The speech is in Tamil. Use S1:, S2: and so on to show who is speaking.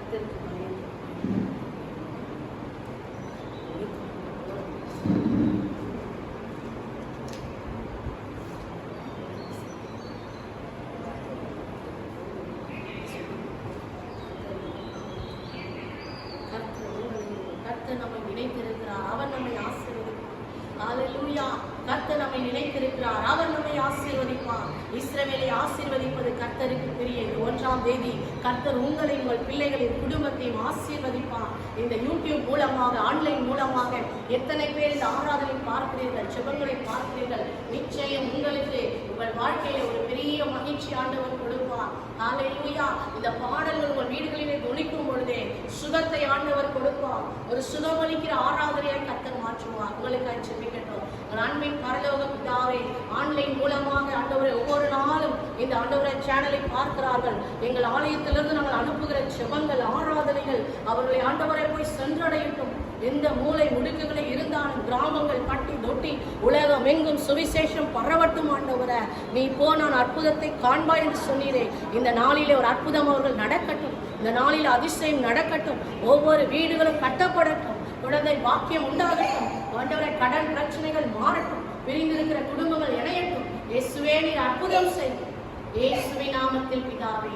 S1: கர்த்தருக்கு பயந்து கர்த்தர் நம்மை நினைத்திருக்கிறார். அவர் நம்மை ஆசீர்வதிப்பார். ஹல்லேலூயா. கர்த்தர் நம்மை நினைத்திருக்கிறார். அவர் நம்மை ஆசீர்வதிப்பார். இஸ்ரவேலை ஆசீர்வதிப்பது கர்த்தருக்கு பெரிய. 1ஆம் தேதி கர்த்தர் உங்களை, உங்கள் பிள்ளைகளின் குடும்பத்தையும் ஆசீர்வதிப்பார். இந்த யூடியூப் மூலமாக, ஆன்லைன் மூலமாக எத்தனை பேர் இந்த ஆராதனை பார்க்கிறீர்கள், ஜெபங்களை பார்க்கிறீர்கள். நிச்சயம் உங்களுக்கு உங்கள் வாழ்க்கையில ஒரு பெரிய மகிழ்ச்சி ஆண்டவர் கொடுப்பார். ஹல்லேலூயா. இந்த பாடல்கள் உங்கள் வீடுகளிலே தொனிக்கும் பொழுதே சுகத்தை ஆண்டவர் கொடுப்பார். ஒரு சுகமளிக்கிற ஆராதனையை கர்த்தர் மாற்றுவார். உங்களுக்கு ஜெபிக்கட்டும். அன்பின் பரலோக பிதாவே, ஆன்லைன் மூலமாக ஆண்டவரை ஒவ்வொரு நாளும் இந்த ஆண்டவரை சேனலை பார்க்கிறார்கள். எங்கள் ஆலயத்திலிருந்து நாங்கள் அனுப்புகிற ஜெபங்கள், ஆராதனைகள் அவர்களை ஆண்டவரை போய் சென்றடையட்டும். எந்த மூலை முடுக்குகளை இருந்தாலும் கிராமங்கள், பட்டி தொட்டி, உலகம் எங்கும் சுவிசேஷம் பரவட்டும். ஆண்டவரை நீ போ, நான் அற்புதத்தை காண்பாய் என்று சொன்னீரே. இந்த நாளிலே ஒரு அற்புதம் அவர்கள் நடக்கட்டும். இந்த நாளில் அதிசயம் நடக்கட்டும். ஒவ்வொரு வீடுகளும் கட்டப்படட்டும். குழந்தை பாக்கியம் உண்டாகட்டும். ஆண்டவரை கடன் பிரச்சனைகள் மாறட்டும். பிரிந்திருக்கிற குடும்பங்கள் இணையட்டும். இயேசுவே நீர் அற்புதம் செய்யும். இயேசுவின் நாமத்தில் பிதாவே.